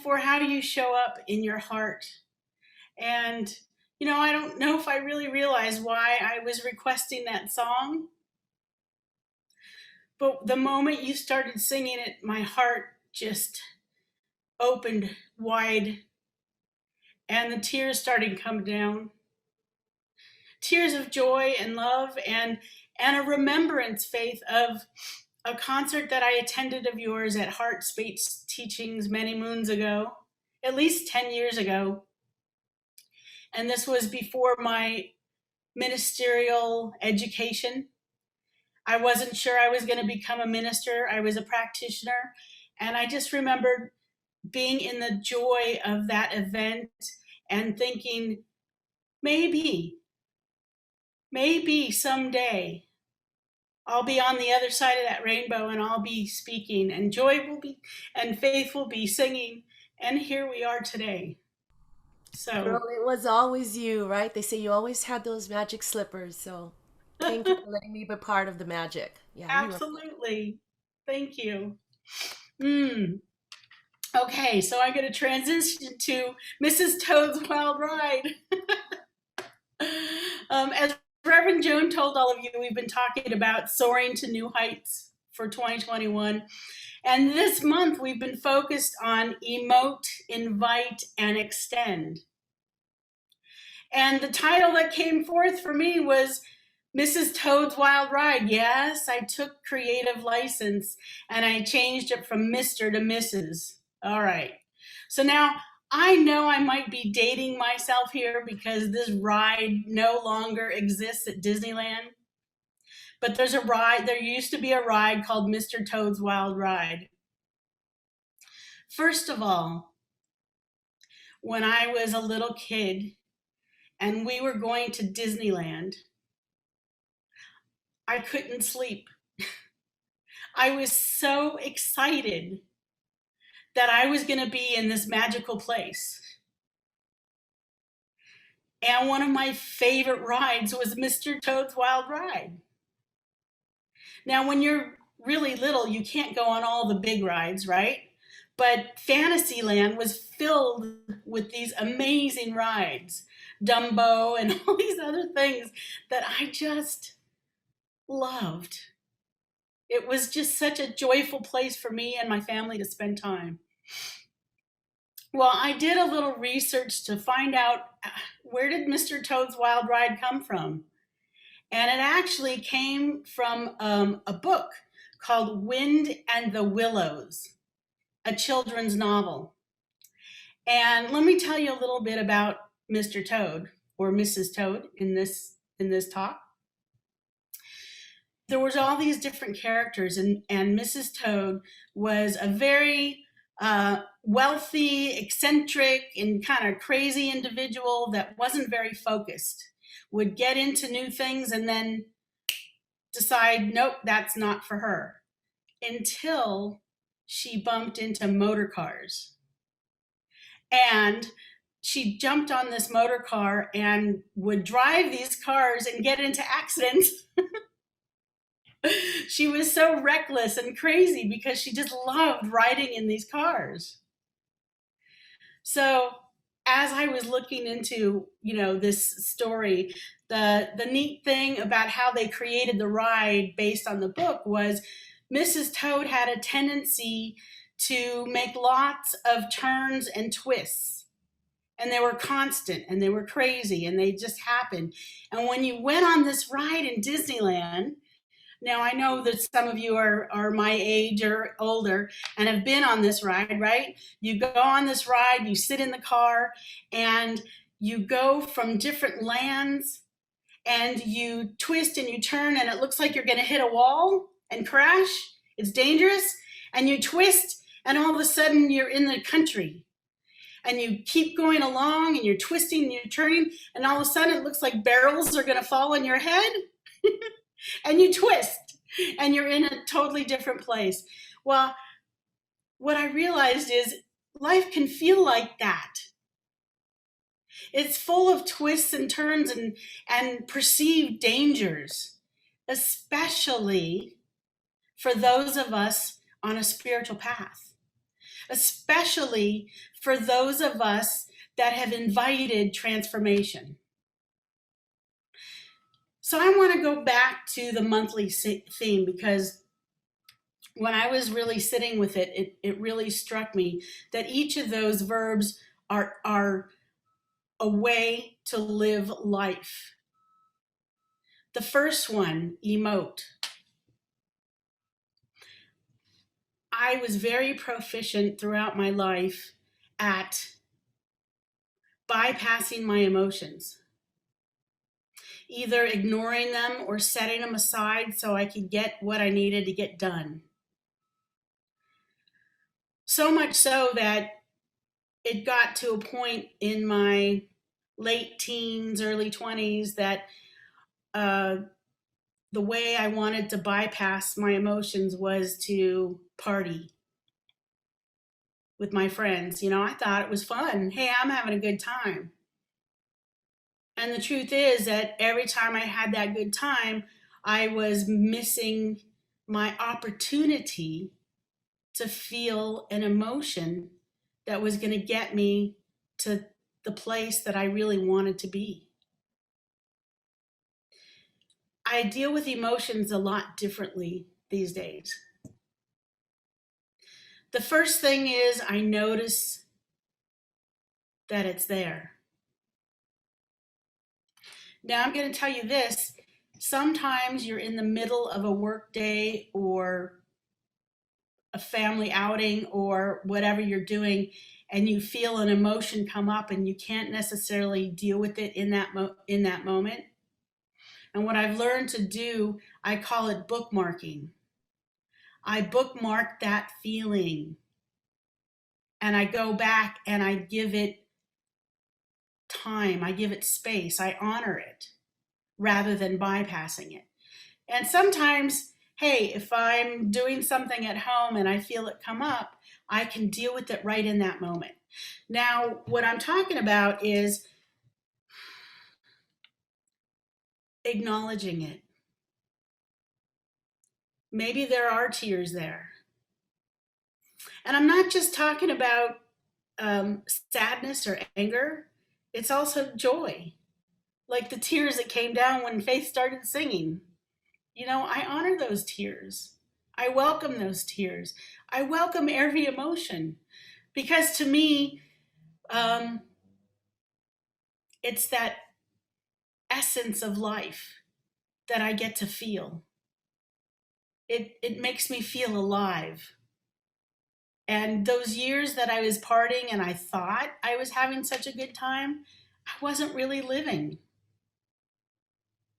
for how you show up in your heart. And, I don't know if I really realized why I was requesting that song, but the moment you started singing it, my heart just opened wide and the tears started to come down. Tears of joy and love and a remembrance, Faith, of a concert that I attended of yours at Heart Space Teachings many moons ago, at least 10 years ago. And this was before my ministerial education. I wasn't sure I was going to become a minister. I was a practitioner. And I just remembered being in the joy of that event and thinking, maybe, maybe someday I'll be on the other side of that rainbow and I'll be speaking, and joy will be, and faith will be singing. And here we are today. Girl, So, it was always you, right? They say you always had those magic slippers, so thank you for letting me be part of the magic. Yeah, you are. absolutely. Thank you. Mm. Okay, so I'm going to transition to Mrs. Toad's Wild Ride. As Reverend Joan told all of you, we've been talking about soaring to new heights for 2021. And this month, we've been focused on emote, invite, and extend. And the title that came forth for me was Mrs. Toad's Wild Ride. Yes, I took creative license and I changed it from Mr. to Mrs. All right. So now I know I might be dating myself here because this ride no longer exists at Disneyland. But there used to be a ride called Mr. Toad's Wild Ride. First of all, when I was a little kid and we were going to Disneyland, I couldn't sleep. I was so excited that I was going to be in this magical place. And one of my favorite rides was Mr. Toad's Wild Ride. Now, when you're really little, you can't go on all the big rides, right? But Fantasyland was filled with these amazing rides, Dumbo and all these other things that I just loved. It was just such a joyful place for me and my family to spend time. Well, I did a little research to find out where did Mr. Toad's Wild Ride come from? And it actually came from a book called Wind and the Willows, a children's novel. And let me tell you a little bit about Mr. Toad or Mrs. Toad in this talk. There was all these different characters, and Mrs. Toad was a very wealthy, eccentric, and kind of crazy individual that wasn't very focused. Would get into new things and then decide, nope, that's not for her. Until she bumped into motor cars. And she jumped on this motor car and would drive these cars and get into accidents. She was so reckless and crazy because she just loved riding in these cars. So as I was looking into, this story, the neat thing about how they created the ride based on the book was Mrs. Toad had a tendency to make lots of turns and twists. And they were constant and they were crazy and they just happened. And when you went on this ride in Disneyland, now, I know that some of you are my age or older and have been on this ride, right? You go on this ride, you sit in the car, and you go from different lands, and you twist and you turn, and it looks like you're going to hit a wall and crash. It's dangerous. And you twist, and all of a sudden, you're in the country. And you keep going along, and you're twisting and you're turning, and all of a sudden, it looks like barrels are going to fall on your head. And you twist and you're in a totally different place. Well, what I realized is life can feel like that. It's full of twists and turns and perceived dangers, especially for those of us on a spiritual path. especially for those of us that have invited transformation. So I want to go back to the monthly theme because when I was really sitting with it, it really struck me that each of those verbs are a way to live life. The first one, emote. I was very proficient throughout my life at bypassing my emotions, either ignoring them or setting them aside so I could get what I needed to get done. So much so that it got to a point in my late teens, early 20s that uh, the way I wanted to bypass my emotions was to party with my friends. You know, I thought it was fun. Hey, I'm having a good time. And the truth is that every time I had that good time, I was missing my opportunity to feel an emotion that was going to get me to the place that I really wanted to be. I deal with emotions a lot differently these days. The first thing is I notice that it's there. Now, I'm going to tell you this. Sometimes you're in the middle of a work day or a family outing or whatever you're doing, and you feel an emotion come up and you can't necessarily deal with it in that moment. And what I've learned to do, I call it bookmarking. I bookmark that feeling and I go back and I give it time, I give it space, I honor it rather than bypassing it. And sometimes, hey, if I'm doing something at home and I feel it come up, I can deal with it right in that moment. Now, what I'm talking about is acknowledging it. Maybe there are tears there. And I'm not just talking about sadness or anger, it's also joy. Like the tears that came down when Faith started singing. You know, I honor those tears. I welcome those tears. I welcome every emotion because to me, um, it's that essence of life that I get to feel. It makes me feel alive. And those years that I was partying and I thought I was having such a good time, I wasn't really living.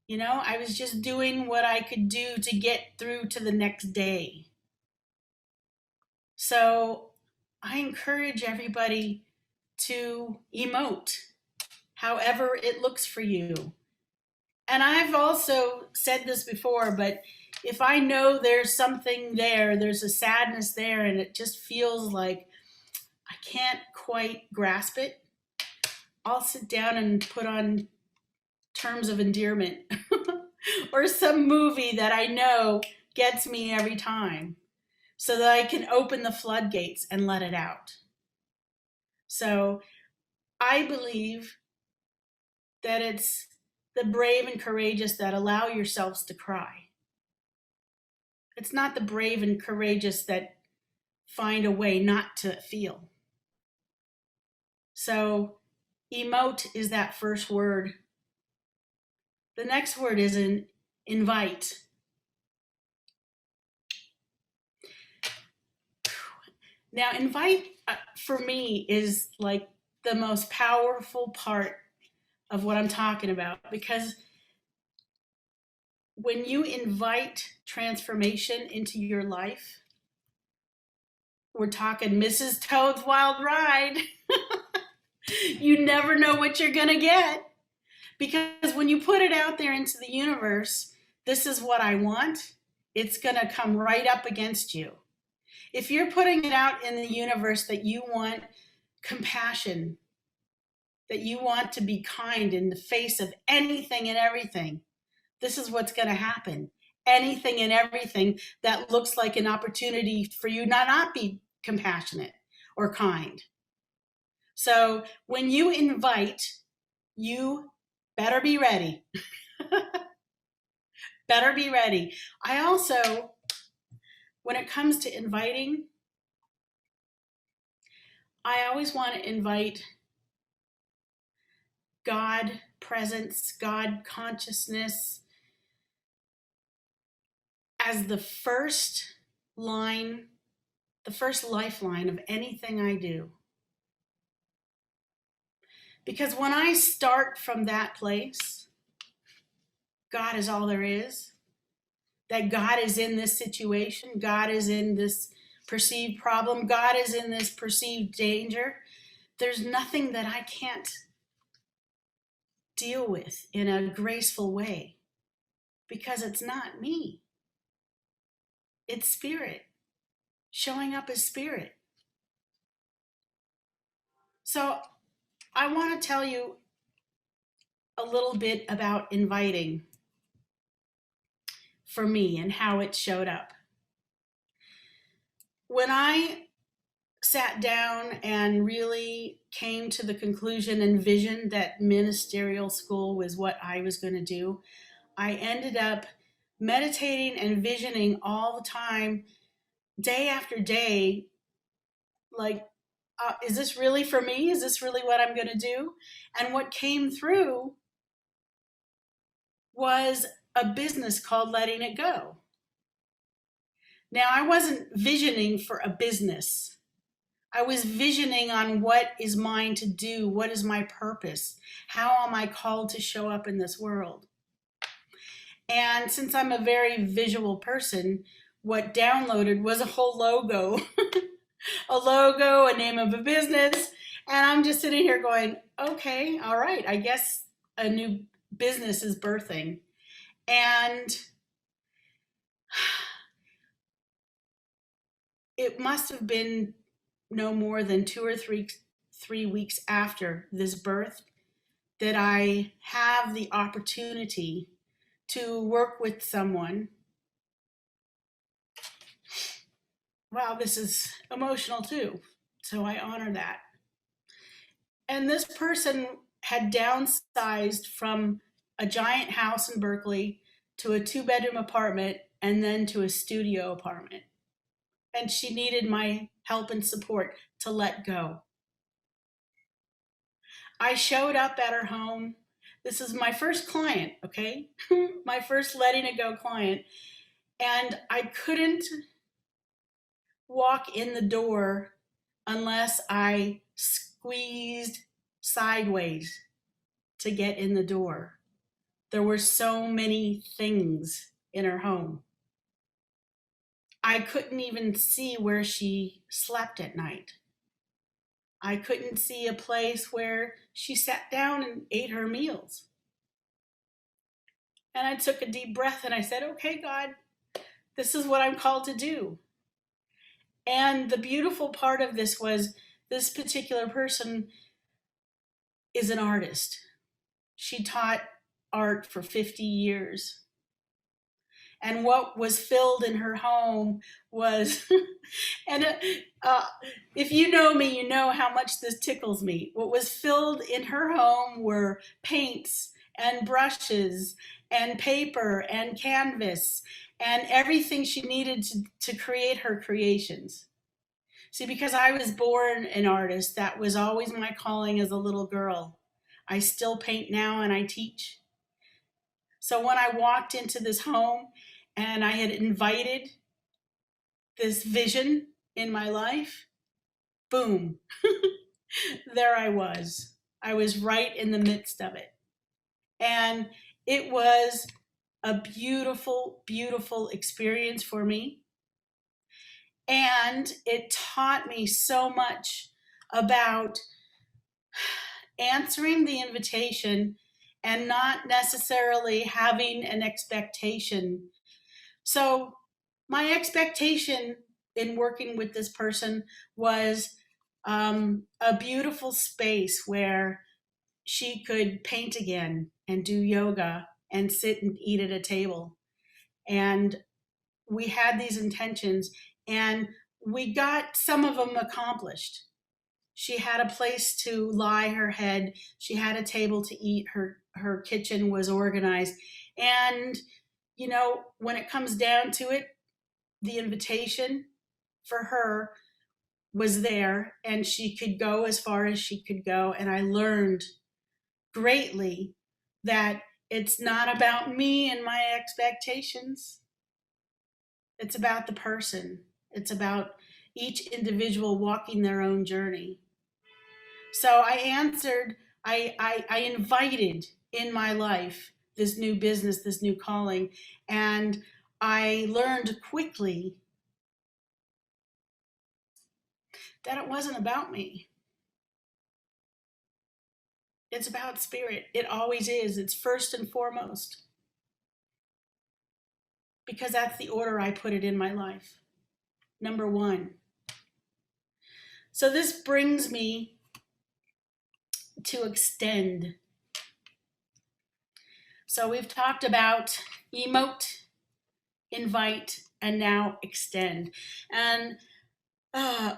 You know, I was just doing what I could do to get through to the next day. So I encourage everybody to emote however it looks for you. And I've also said this before, but if I know there's something there, there's a sadness there, and it just feels like I can't quite grasp it, I'll sit down and put on Terms of Endearment or some movie that I know gets me every time so that I can open the floodgates and let it out. So I believe that it's the brave and courageous that allow yourselves to cry. It's not the brave and courageous that find a way not to feel. So, emote is that first word. The next word is an invite. Now, invite for me is like the most powerful part of what I'm talking about because when you invite transformation into your life, we're talking Mrs. Toad's Wild Ride. You never know what you're going to get because when you put it out there into the universe, this is what I want, it's going to come right up against you. If you're putting it out in the universe that you want compassion, that you want to be kind in the face of anything and everything, this is what's going to happen. Anything and everything that looks like an opportunity for you not be compassionate or kind. So when you invite, you better be ready. Better be ready. I also, when it comes to inviting, I always want to invite God presence, God consciousness as line, the first lifeline of anything I do. Because when I start from that place, God is all there is, that God is in this situation, God is in this perceived problem, God is in this perceived danger. There's nothing that I can't deal with in a graceful way because it's not me. It's spirit showing up as spirit. So I want to tell you a little bit about inviting for me and how it showed up. When I sat down and really came to the conclusion and vision that ministerial school was what I was going to do, I ended up meditating and visioning all the time, day after day, like, is this really for me? Is this really what I'm going to do? And what came through was a business called Letting It Go. Now, I wasn't visioning for a business. I was visioning on what is mine to do, what is my purpose, how am I called to show up in this world. And since I'm a very visual person, what downloaded was a whole logo, a logo, a name of a business. And I'm just sitting here going, okay, all right, I guess a new business is birthing. And it must have been no more than 2 or 3 weeks after this birth that I have the opportunity to work with someone. Wow, this is emotional too. So I honor that. And this person had downsized from a giant house in Berkeley to a 2-bedroom apartment and then to a studio apartment. And she needed my help and support to let go. I showed up at her home. This is my first client, okay? My first Letting It Go client. And I couldn't walk in the door unless I squeezed sideways to get in the door. There were so many things in her home. I couldn't even see where she slept at night. I couldn't see a place where she sat down and ate her meals. And I took a deep breath and I said, okay, God, this is what I'm called to do. And the beautiful part of this was this particular person is an artist. She taught art for 50 years. And what was filled in her home was, and if you know me, you know how much this tickles me. What was filled in her home were paints and brushes and paper and canvas and everything she needed to create her creations. See, because I was born an artist, that was always my calling as a little girl. I still paint now and I teach. So when I walked into this home and I had invited this vision in my life, boom, there I was. I was right in the midst of it. And it was a beautiful, beautiful experience for me. And it taught me so much about answering the invitation and not necessarily having an expectation. So my expectation in working with this person was a beautiful space where she could paint again and do yoga and sit and eat at a table. And we had these intentions and we got some of them accomplished. She had a place to lie her head. She had a table to eat. Her kitchen was organized. And, when it comes down to it, the invitation for her was there, and she could go as far as she could go. And I learned greatly that it's not about me and my expectations. It's about the person. It's about each individual walking their own journey. So I answered, I invited in my life this new business, this new calling, and I learned quickly that it wasn't about me. It's about spirit. It always is. It's first and foremost because that's the order I put it in my life. Number one. So this brings me to extend. So we've talked about emote, invite, and now extend. And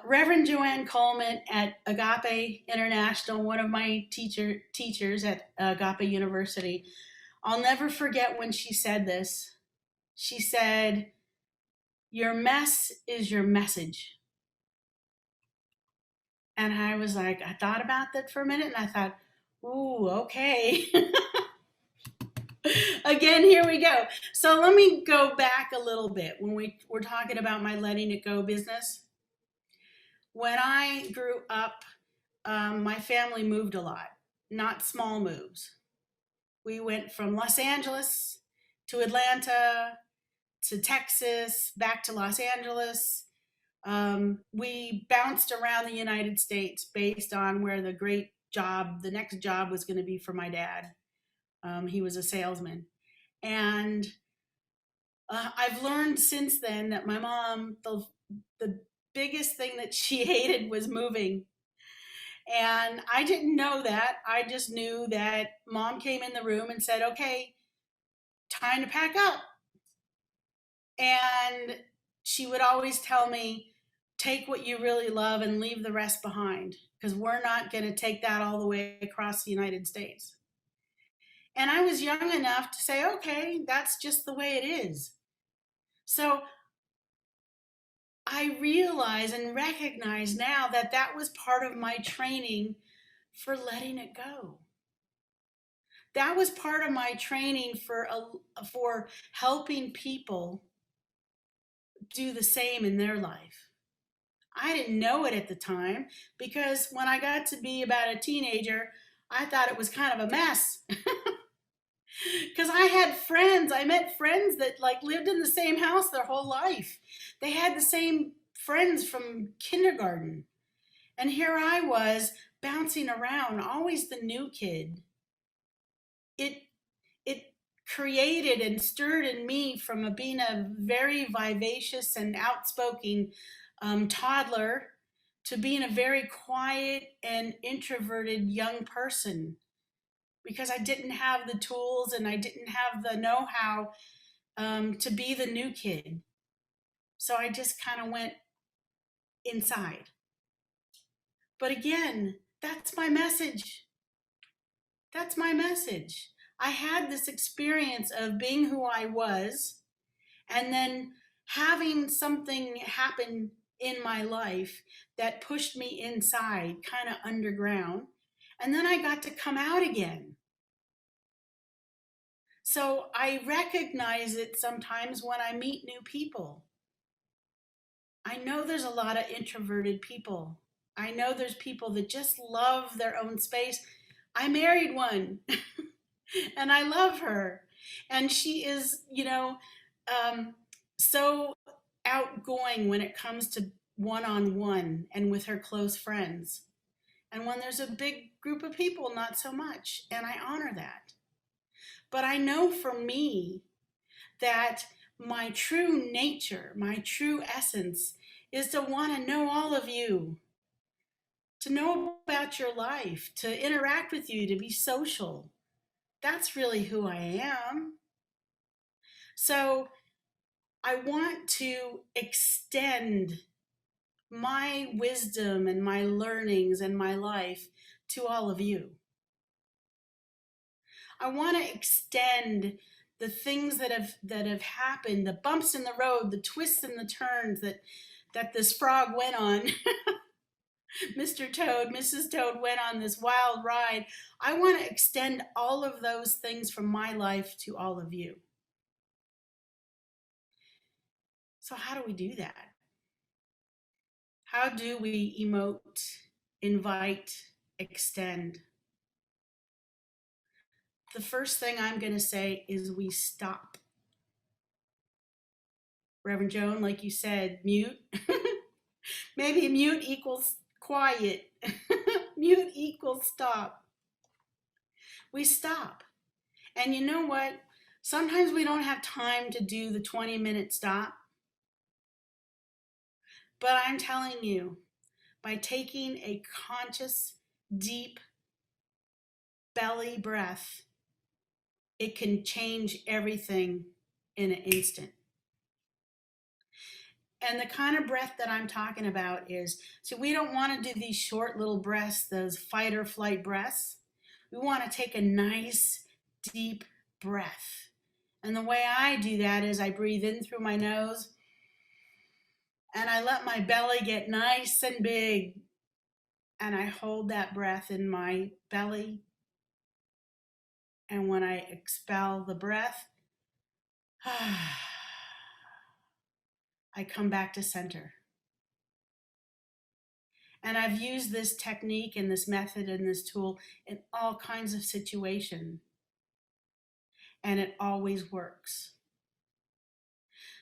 Reverend Joanne Coleman at Agape International, one of my teachers at Agape University, I'll never forget when she said this. She said, "Your mess is your message." And I was like, I thought about that for a minute and I thought, ooh, okay. Again, here we go. So let me go back a little bit when we were talking about my letting it go business. When I grew up, my family moved a lot, not small moves. We went from Los Angeles to Atlanta to Texas, back to Los Angeles. We bounced around the United States based on where the next job was going to be for my dad. He was a salesman. And I've learned since then that my mom, the biggest thing that she hated was moving. And I didn't know that. I just knew that mom came in the room and said, okay, time to pack up. And she would always tell me, take what you really love and leave the rest behind because we're not going to take that all the way across the United States. And I was young enough to say, okay, that's just the way it is. So I realize and recognize now that that was part of my training for letting it go. That was part of my training for helping people do the same in their life. I didn't know it at the time because when I got to be about a teenager, I thought it was kind of a mess. Because I met friends that like lived in the same house their whole life. They had the same friends from kindergarten. And here I was bouncing around, always the new kid. It it created and stirred in me from being a very vivacious and outspoken toddler to being a very quiet and introverted young person because I didn't have the tools and I didn't have the know how to be the new kid. So I just kind of went inside. But again, that's my message. That's my message. I had this experience of being who I was and then having something happen in my life that pushed me inside, kind of underground. And then I got to come out again. So I recognize it sometimes when I meet new people. I know there's a lot of introverted people. I know there's people that just love their own space. I married one and I love her. And she is, um, so outgoing when it comes to one on one and with her close friends. And when there's a big group of people, not so much. And I honor that. But I know for me that my true nature, my true essence is to want to know all of you, to know about your life, to interact with you, to be social. That's really who I am. So I want to extend my wisdom and my learnings and my life to all of you. I want to extend the things that have happened, the bumps in the road, the twists and the turns that this frog went on. Mr. Toad, Mrs. Toad went on this wild ride. I want to extend all of those things from my life to all of you. So how do we do that? How do we emote, invite, extend? The first thing I'm going to say is we stop. Reverend Joan, like you said, mute. Maybe mute equals quiet. Mute equals stop. We stop. And you know what? Sometimes we don't have time to do the 20-minute stop. But I'm telling you, by taking a conscious, deep belly breath, it can change everything in an instant. And the kind of breath that I'm talking about is, so we don't want to do these short little breaths, those fight or flight breaths. We want to take a nice, deep breath. And the way I do that is I breathe in through my nose and I let my belly get nice and big. And I hold that breath in my belly. And when I expel the breath, I come back to center. And I've used this technique and this method and this tool in all kinds of situations. And it always works.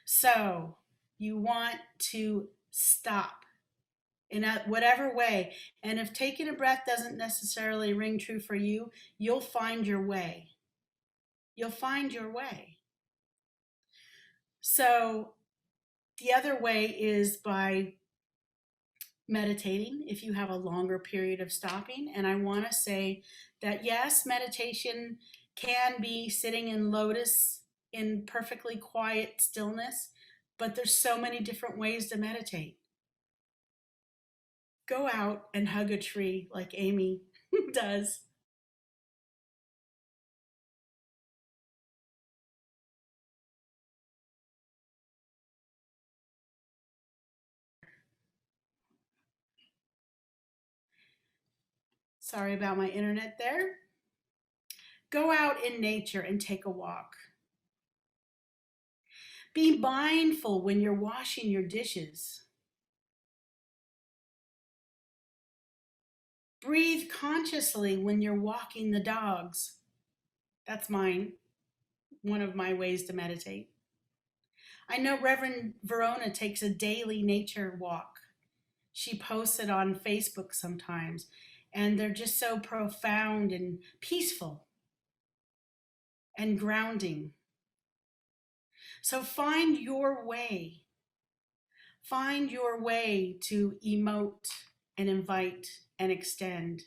So you want to stop in whatever way. And if taking a breath doesn't necessarily ring true for you, you'll find your way. You'll find your way. So the other way is by meditating if you have a longer period of stopping. And I want to say that yes, meditation can be sitting in lotus in perfectly quiet stillness, but there's so many different ways to meditate. Go out and hug a tree like Amy does. Sorry about my internet there. Go out in nature and take a walk. Be mindful when you're washing your dishes. Breathe consciously when you're walking the dogs. That's one of my ways to meditate. I know Reverend Verona takes a daily nature walk. She posts it on Facebook sometimes, and they're just so profound and peaceful and grounding. So find your way. Find your way to emote and invite and extend.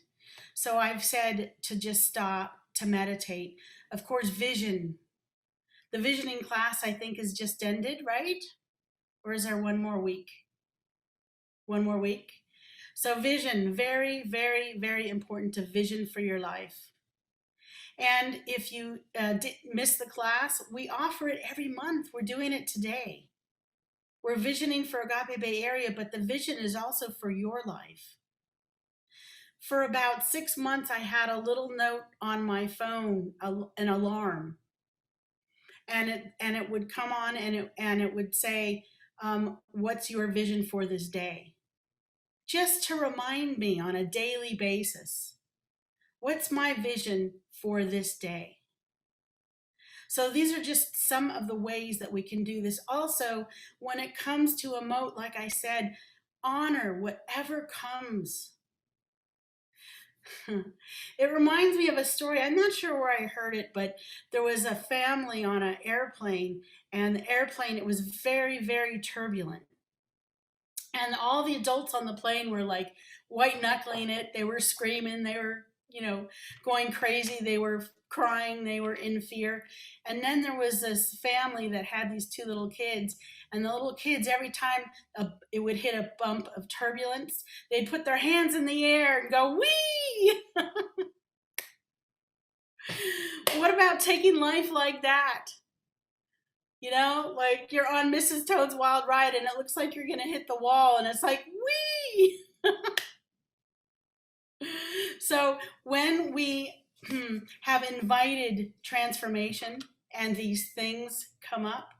So I've said to just stop, to meditate. Of course, vision. The visioning class, I think, is just ended, right? Or is there one more week? One more week? So vision, very, very, very important to vision for your life. And if you miss the class, we offer it every month. We're doing it today. We're visioning for Agape Bay Area, but the vision is also for your life. For about 6 months, I had a little note on my phone, an alarm, and it would come on and it would say, "What's your vision for this day?" Just to remind me on a daily basis, what's my vision for this day? So these are just some of the ways that we can do this. Also, when it comes to emote, like I said, honor whatever comes. It reminds me of a story. I'm not sure where I heard it, but there was a family on an airplane, and the airplane, it was very, very turbulent. And all the adults on the plane were like white knuckling it. They were screaming. They were going crazy. They were crying, they were in fear. And then there was this family that had these two little kids, and the little kids, every time it would hit a bump of turbulence, they'd put their hands in the air and go, wee! What about taking life like that? Like you're on Mrs. Toad's Wild Ride and it looks like you're going to hit the wall, and it's like, wee! So when we have invited transformation and these things come up,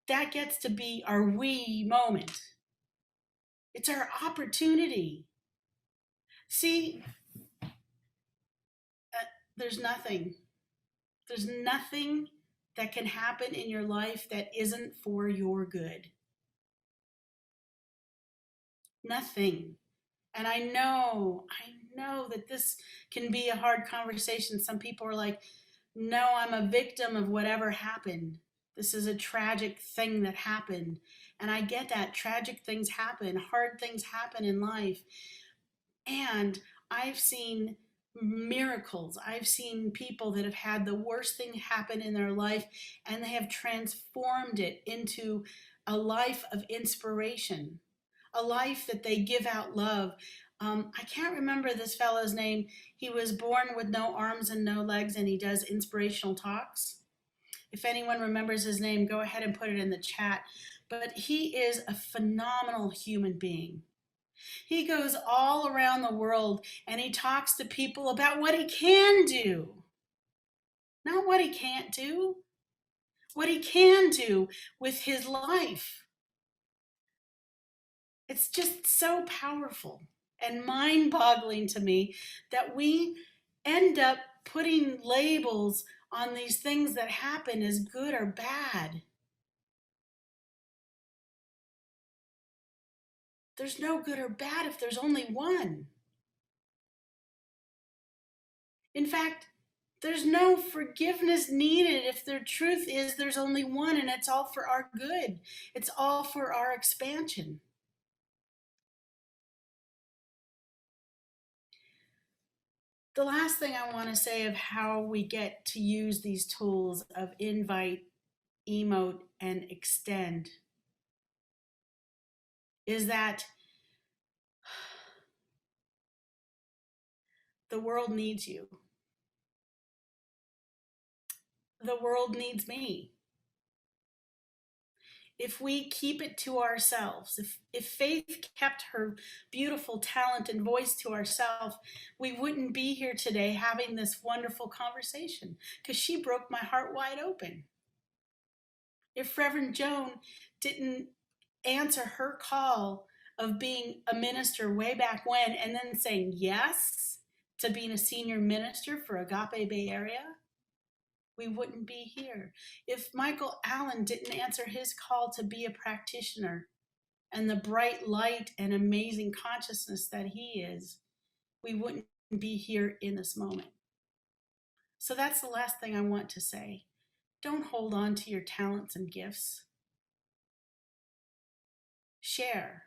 that gets to be our we moment. It's our opportunity. See, there's nothing. There's nothing that can happen in your life that isn't for your good. Nothing. And I know that this can be a hard conversation. Some people are like, no, I'm a victim of whatever happened. This is a tragic thing that happened. And I get that. Tragic things happen, hard things happen in life. And I've seen miracles. I've seen people that have had the worst thing happen in their life, and they have transformed it into a life of inspiration, a life that they give out love. I can't remember this fellow's name. He was born with no arms and no legs, and he does inspirational talks. If anyone remembers his name, go ahead and put it in the chat. But he is a phenomenal human being. He goes all around the world and he talks to people about what he can do, not what he can't do, what he can do with his life. It's just so powerful and mind boggling to me that we end up putting labels on these things that happen as good or bad. There's no good or bad if there's only one. In fact, there's no forgiveness needed if the truth is there's only one, and it's all for our good. It's all for our expansion. The last thing I want to say of how we get to use these tools of invite, emote, and extend is that the world needs you. The world needs me. If we keep it to ourselves, if Faith kept her beautiful talent and voice to ourselves, we wouldn't be here today having this wonderful conversation, because she broke my heart wide open. If Reverend Joan didn't answer her call of being a minister way back when and then saying yes to being a senior minister for Agape Bay Area, we wouldn't be here. If Michael Allen didn't answer his call to be a practitioner and the bright light and amazing consciousness that he is, we wouldn't be here in this moment. So that's the last thing I want to say. Don't hold on to your talents and gifts. Share.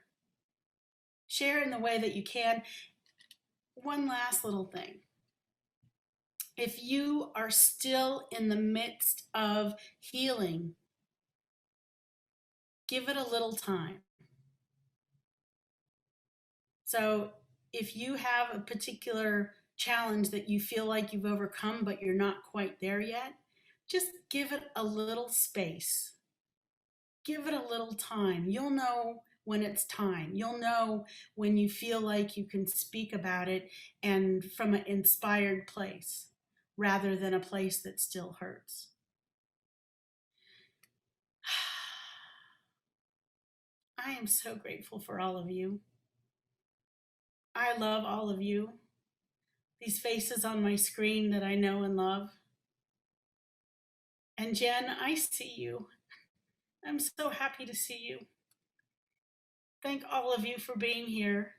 Share in the way that you can. One last little thing. If you are still in the midst of healing, give it a little time. So if you have a particular challenge that you feel like you've overcome, but you're not quite there yet, just give it a little space. Give it a little time. You'll know when it's time. You'll know when you feel like you can speak about it and from an inspired place rather than a place that still hurts. I am so grateful for all of you. I love all of you. These faces on my screen that I know and love. And Jen, I see you. I'm so happy to see you. Thank all of you for being here.